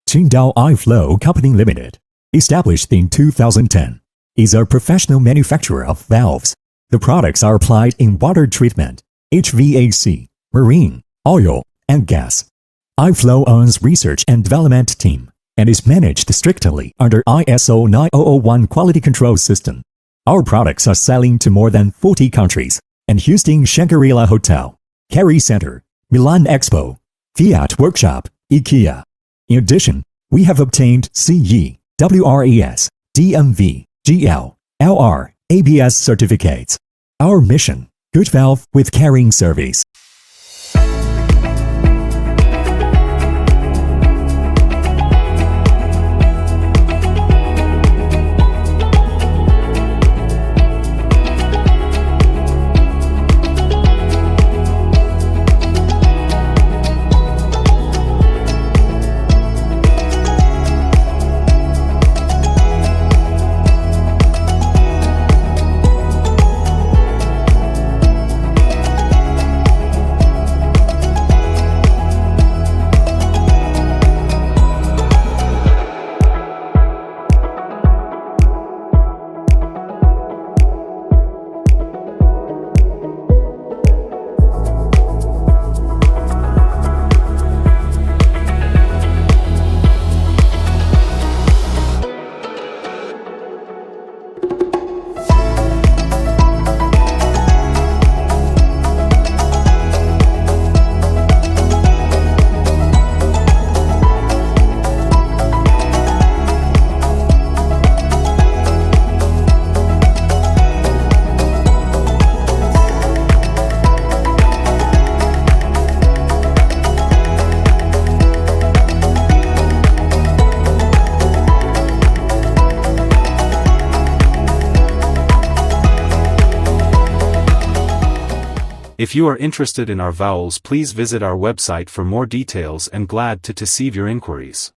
Qingdao iFlow Company Limited, established in 2010, is a professional manufacturer of valves. The products are applied in water treatment, HVAC, marine, oil, and gas. iFlow owns research and development team and is managed strictly under ISO 9001 quality control system. Our products are selling to more than 40 countries and used in Shangri-La Hotel, Kerry Center, Milan Expo, Fiat Workshop, IKEA. In addition, we have obtained CE, WRES, DMV, GL, LR, ABS certificates. Our mission: good valve with caring service. If you are interested in our valves, please visit our website for more details and glad to receive your inquiries.